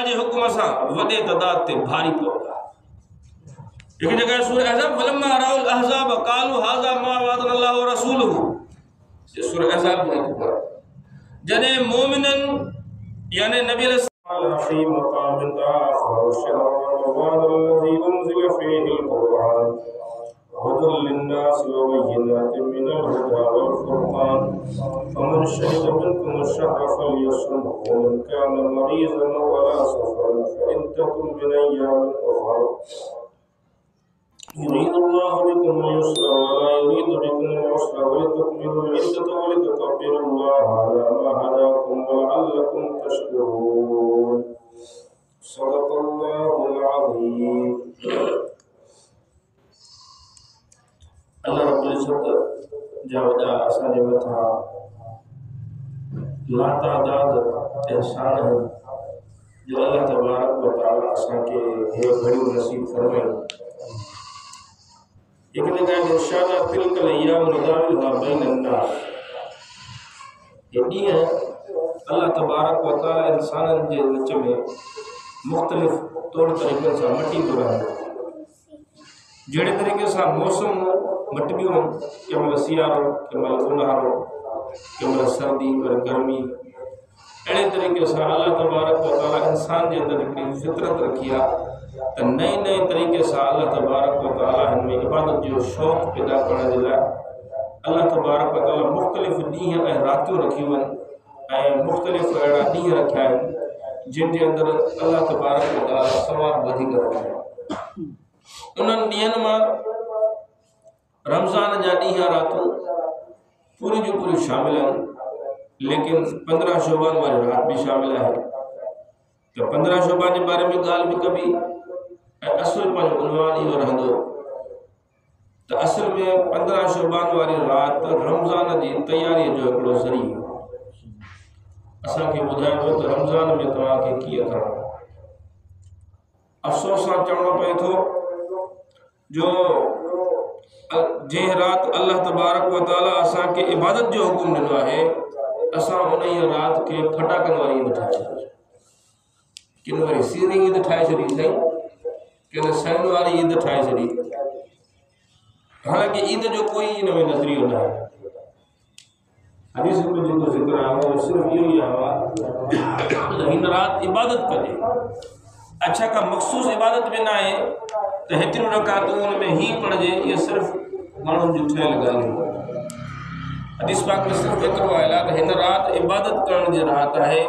जे हुक्म सा वडे तदाद ते भारी पवंदा। एक जगह सूरह अहज़ाब फलम्मा राउल अहज़ाब क़ालू हाज़ा मा वअदना अल्लाहु व रसूलुहु। ये सूरह अहज़ाब में जने मोमिनन यानी नबी फी मकामिन आखर शहर रमज़ान الذي أنزل فيه القرآन هدى للناس وبينات من الهدى والفرقان فمن شهد منكم الشهر فليصمه ومن كان مريضا أو على سفر فعدة من أيام أخر يريد الله بكم اليسر ولا يريد بكم العسر ولتكملوا العدة ولتكبروا الله على ما هداكم ولعلكم تشكرون صدق الله العظيم। अल्लाह रब्बुल इज़्ज़त जा वॾा असांजे मथां लातादाद एहसान आहिनि जो अल्लाह तबारक व तआला असांखे हे घड़ियूं नसीब फरमायूं। एक जगह इरशाद तिलकल अय्याम नुदाविलुहा बैनन नास। ये ॾींहं अल्लाह तबारक व तआला इंसाननि जे विच में मुख़्तलिफ़ तौर तरीक़नि सां मटींदो रहंदो। जहिड़े तरीक़े सां मौसम मटिबियूं कंहिं महिल सियारो कंहिं महिल ऊन्हारो कंहिं महिल सर्दी वरी गर्मी अहिड़े तरीक़े सां अल्लाह तबारक व तआला इंसान जे अंदरि हिकिड़ी फितरत रखी आहे त नए नए तरीक़े सां अल्लाह तबारक व तआला हिन में इबादत जो शौक़ पैदा करण जे लाइ अल्लाह तबारक व तआला मुख़्तलिफ़ ॾींहं ऐं रातियूं रखियूं आहिनि ऐं मुख़्तलिफ़ अहिड़ा ॾींहं रखिया आहिनि जिन जे अंदरि अल्लाह तबारक व तआला सवाब वधीक रखिया। उन्हनि ॾींहंनि मां रमज़ान जा ॾींहं रातूं पूरी जूं पूरी शामिल आहिनि, लेकिन 15 शोबान वारी रात भी शामिल है। तो 15 शोबान के बारे में ॻाल्हि भी कबी ऐं असुल पंहिंजो उनवान इहो रहंदो त असल में 15 शोबान वारी रात रमज़ान जी तैयारी जो हिकिड़ो ज़रियो असांखे ॿुधाइबो त रमज़ान में तव्हांखे कीअं करणो। अफ़सोस सां चवणो पए थो जो जंहिं रात अल्लाह तबारक व तआला असांखे इबादत जो हुकुम ॾिनो आहे असां उन रात के फटाकनि वारी ईद ठाहे छॾी, किन वरी सीरी ईद ठाहे छॾी अथई, किन सैन वारी ईद ठाहे छॾी। हालांकि ईद जो कोई इन में नज़रियो न आहे। हदीस में जेको ज़िक्र आहे वो सिर्फ़ इहो ई आहे त हिन रात इबादत कजे। अच्छा का मखसूस इबादत में ना है तो हेतिरियूं रकातूं उन में ही पढ़जे, ये सिर्फ़ माण्हुनि जूं ठहियल ॻाल्हियूं। हदीस पाक में सिर्फ़ एतिरो आयल आहे त हिन रात इबादत करण जी रात आहे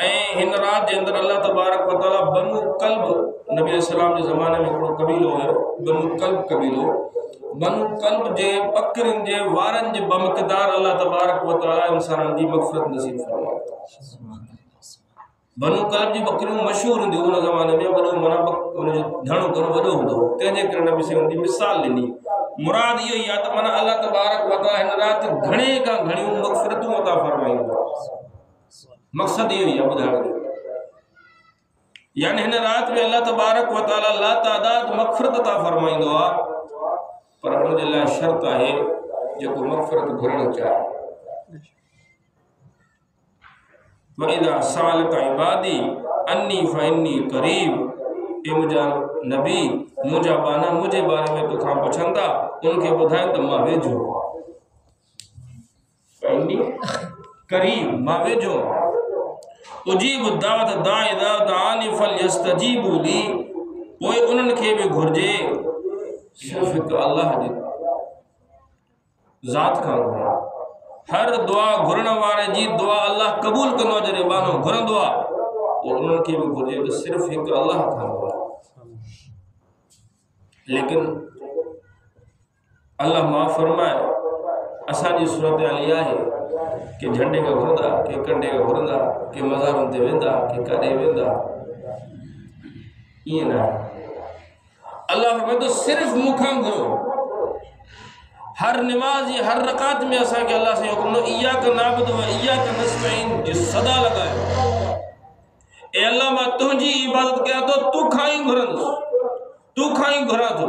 ऐं हिन रात जे अंदरि अल्लाह तबारक व तआला बनु कल्ब नबी अलैहिस्सलाम जे ज़माने में हिकिड़ो कबीलो हुयो बनु कल्ब कबीलो। बनु कल्ब जे बकरियुनि जे वारनि जे बमक़दार अल्लाह तबारक व तआला इंसाननि जी मग़फ़िरत नसीब फरमाए। बनु कल्ब जी बकरियूं मशहूर हूंदियूं उन ज़माने में, वॾो माना उनजो धणो घणो वॾो हूंदो, तंहिंजे करे नबी सल्लल्लाहु अलैहि वसल्लम जी मिसाल ॾिनी। मुराद इहो ई आहे त माना अल्लाह तबारक व तआला हिन राति घणे खां घणियूं मग़फ़िरतूं अता फरमाईंदो। मक़सद इहो ई आहे ॿुधाइण जो, यानी हिन राति में अल्लाह तबारक व तआला लातादाद मग़फ़िरत अता फरमाईंदो आहे, पर हुन जे लाइ शर्त आहे जेको मग़फ़िरत घुरण चाहे। वइज़ा सअलक इबादी अन्नी फ़इन्नी क़रीब, ए मुंहिंजा नबी मुंहिंजा बाना मुंहिंजे बारे में तोखां पुछंदा उनखे ॿुधाए त मां वेझो फ़इन्नी क़रीब, मां वेझो उजीब दावत दाई इज़ा दआनी फलयस्तजीबू ली। पोइ उन्हनि खे बि घुर्जे सिर्फ़ हिकु अल्लाह जी ज़ात खां घुरो। हर दुआ घुरण वारे जी दुआ अल्लाह क़बूल कंदो जॾहिं बानो घुरंदो आहे पोइ उन्हनि खे बि घुर्जे त सिर्फ़ हिकु अल्लाह खां घुरो। लेकिन अल्लाह माफ़ फरमाए असांजी सूरत हाल इहा आहे कि झंडे खां घुरंदा, के कंडे खां घुरंदा, के मज़ारुनि ते वेंदा, के काॾे वेंदा, ईअं न आहे। अल्लाह फरमाए थो सिर्फ़ मूंखां घुरो। हर निमाज़ जी हर रकात में असांखे अल्लाह से हुकुम ॾिनो इय्याका नअबुदु व इय्याका नस्तईन जी सदा लॻायो। ए अल्लाह मां तुंहिंजी इबादत कयां थो, तोखां ई घुरंदुसि, तोखां ई घुरां थो।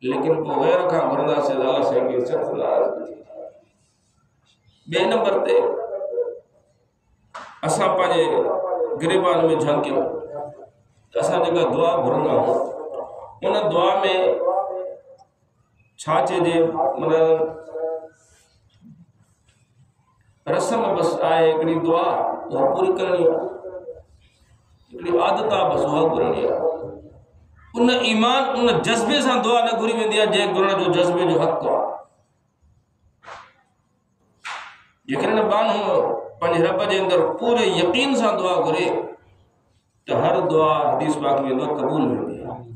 लेकिन पोइ गैर खां घुरंदासीं त अल्लाह असांखे सख़्त नाराज़ थी। ॿिए नंबर ते असां पंहिंजे गिरेबान में झांकियो असां जेका दुआ घुरंदा आहियूं उन दुआ में छा चइजे माना रस्म बस आहे हिकिड़ी दुआ उहा पूरी करणी आहे हिकिड़ी आदत आहे बस उहा घुरणी आहे उन ईमान उन जज़्बे सां दुआ न घुरी वेंदी आहे जंहिं घुरण जो जज़्बे जो हक़ आहे जेकॾहिं माण्हू पंहिंजे रब जे अंदरि पूरे यकीन सां दुआ घुरे त हर दुआ हदीस पाक में वेंदो क़बूल वेंदी आहे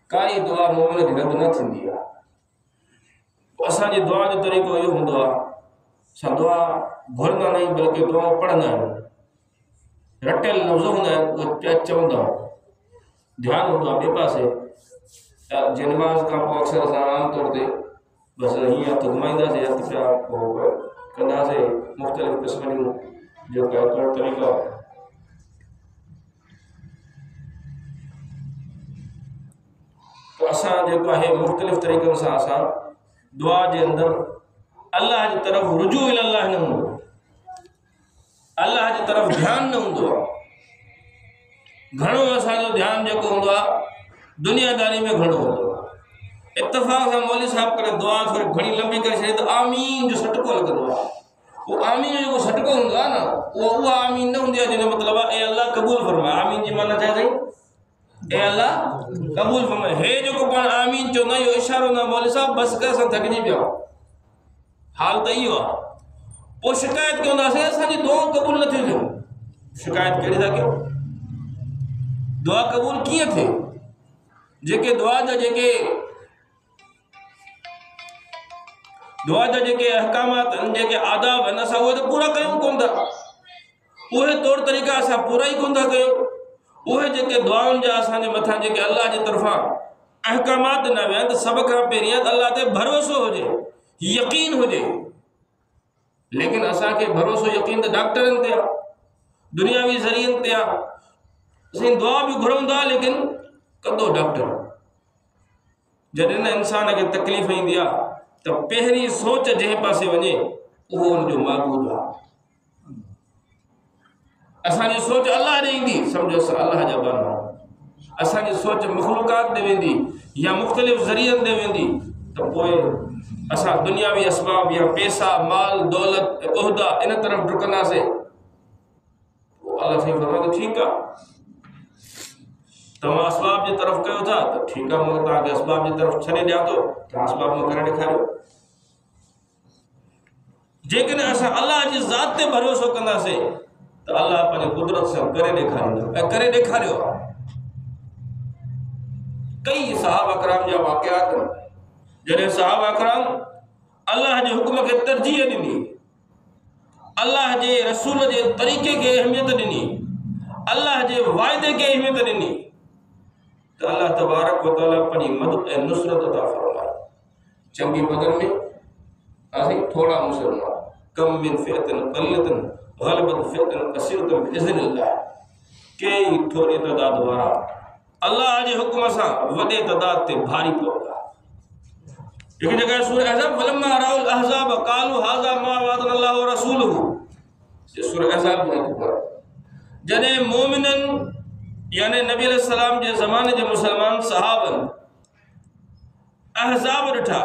काई दुआ मोमिन जी रद न थींदी आहे असांजी दुआ जो तरीक़ो इहो हूंदो आहे असां दुआ घुरंदा न आहियूं बल्कि दुआ पढ़ंदा आहियूं रटियल लफ़्ज़ हूंदा आहिनि उहे चवंदा ध्यानु हूंदो आहे ॿिए पासे जे नमाज़ खां पोइ अक्सर असां आमतौर ते बसि हीअं हथु घुमाईंदासीं हथु पिया पोइ कंदासीं मुख़्तलिफ़ क़िस्म जूं जेका तौर तरीक़ा तो असां जेको आहे मुख़्तलिफ़ तरीक़नि सां असां दुआ जे अंदरि अल्लाह जी तरफ़ रुजू इल्लाह न हूंदो अल्लाह जी तरफ़ ध्यानु न हूंदो आहे घणो असांजो ध्यानु जेको हूंदो आहे दुनियादारी में घणो हूंदो आहे इत्तफ़ाक़ सां मौलवी साहिब करे दुआ थोरी घणी लंबी करे छॾे त आमीन जो सटको लॻंदो आहे उहो आमीन जो जेको सटको हूंदो आहे न उहा आमीन न हूंदी आहे जंहिंजो मतिलबु आहे ए अल्लाह क़बूल फरमाए आमीन जी माना छा साईं ए अल्लाह क़बूल फरमाए हे जेको पाण आमीन चवंदा आहियूं इहो इशारो न मौलवी साहिब बसि कर असां थकिजी पिया हाल त इहो आहे पोइ शिकायत कंदासीं असांजी दुआऊं क़बूल नथियूं थियूं शिकायत कहिड़ी था कयूं दुआ क़बूल कीअं थिए जेके दुआ जा जेके अहकामात आहिनि जेके आदाब आहिनि असां उहे त पूरा कयूं कोन था उहे तौर तरीक़ा असां पूरा ई कोन था कयूं उहे जेके दुआउनि जा असांजे मथां जेके अल्लाह जी तरफ़ां अहकामात न विया त सभ खां पहिरीं अल्लाह ते भरोसो हुजे यकीन हुजे लेकिन असांखे भरोसो यकीन त डॉक्टरनि ते आहे दुनियावी ज़रियनि ते आहे असीं दुआ भी घुरूं था लेकिन कंदो डॉक्टर जॾहिं न इंसान खे तकलीफ़ ईंदी आहे त पहिरीं सोच जंहिं पासे वञे उहो हुनजो महबूब आहे असांजी सोच अल्लाह ॾे ईंदी सम्झो असां अल्लाह जा बाना असांजी सोच मख़लूक़ात ॾे वेंदी या मुख़्तलिफ़ ज़रियनि ॾे वेंदी त पोइ असां दुनियावी असबाब या पैसा माल दौलत उहिदा इन तरफ़ डुकंदासीं अल्लाह साईं फरमाए थो ठीकु आहे तव्हां असबाब जी तरफ़ कयो था त ठीकु आहे मां तव्हांखे असबाब जी तरफ़ छॾे ॾियां थो तव्हां असबाब में करे ॾेखारियो जेकॾहिं असां अल्लाह जी ज़ात ते भरोसो कंदासीं त अल्लाह पंहिंजे कुदरत सां करे ॾेखारींदो ऐं करे ॾेखारियो कई सहाबा कराम जा वाक़ियात जॾहिं सहाबा कराम अल्लाह जे हुक्म खे तरजीह ॾिनी अल्लाह जे रसूल जे तरीक़े खे अहमियत ॾिनी अल्लाह जे वाइदे खे अहमियत ॾिनी तो अल्लाह तबारक व तआला अपनी मदद ए नुसरत अता फरमाए चंगी बदन में असीं थोड़ा मुसलमान कम मिन फिअतिन क़लियतिन ग़लबत फिअतिन कसीरतन बिइज़्निल्लाह कई थोड़ी तदाद वारा अल्लाह जे हुक्म सां वॾे तदाद ते भारी पवंदा हिकु जगह सूरह अहज़ाब फलम्मा राउल अहज़ाब क़ालू हाज़ा मा वअदना अल्लाहु व रसूलुहु ये सूरह अहज़ाब में जॾहिं मोमिनन यानी नबी अलैहिस्सलाम जे ज़माने जे मुसलमान सहाबन अहज़ाब ॾिठा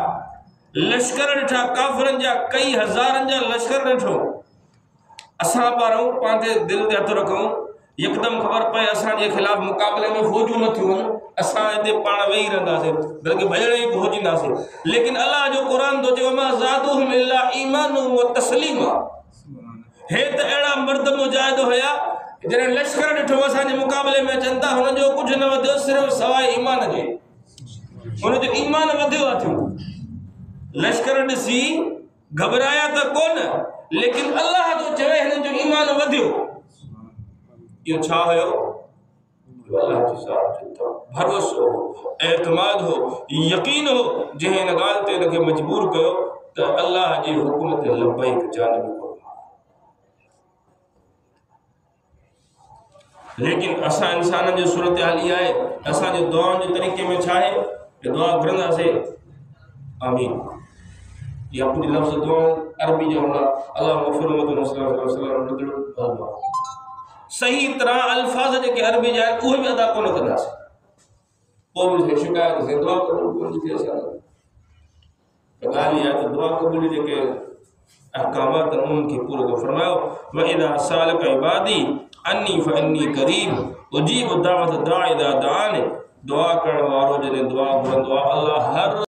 लश्कर ॾिठा काफ़िरनि जा कई हज़ारनि जा लश्कर ॾिठो असां पारूं पंहिंजे दिलि ते हथु रखूं यकदम ख़बर पए असांजे ख़िलाफ़ मुक़ाबले में फ़ौजूं न थियूं असां हिते पाण वेही रहंदासीं बल्कि भॼण ई पहुचींदासीं लेकिन अल्लाह जो क़ुरान थो चए वमा ज़ादुहुम इल्ला ईमानु व तस्लीमा हे त अहिड़ा मर्द मुजाहिद हुया जॾहिं लश्कर ॾिठो असांजे मुक़ाबले में अचनि था हुनजो कुझु न वधियो सिर्फ़ु सवाइ ईमान जे हुनजो ईमान वधियो आहे थियो लश्कर ॾिसी घबराया त कोन लेकिन अल्लाह जो चवे हिन जो ईमान वधियो इहो छा हुयो अल्लाह जी ज़ात जो भरोसो हो एतमाद हो यकीन हो जंहिं हिन ॻाल्हि ते हिनखे मजबूर कयो त अल्लाह जे हुकुम ते लबैक जानब लेकिन असां इंसाननि जी सूरत हाल इहा आहे असांजे दुआउनि जे तरीक़े में छा आहे कि दुआ घुरंदासीं आमीन या पूरी लफ़्ज़ दुआ अरबी जो हूंदा अल्लाह मग़फ़िर मुहम्मद सल्लल्लाहु अलैहि वसल्लम सही तरह अल्फाज जेके अरबी जा उहे भी अदा कोन कंदासीं, पोइ बि शिकायत से दुआ कबूल कोन थी असां। ॻाल्हि इहा त दुआ कबूल जेके अहकामात उनखे पूरो को फरमायो। व इदा सालक इबादी अन्नी फअन्नी करीब उजीब दावत दाइ इदा दान। दुआ करण वारो जॾहिं दुआ घुरंदो आहे अल्लाह हर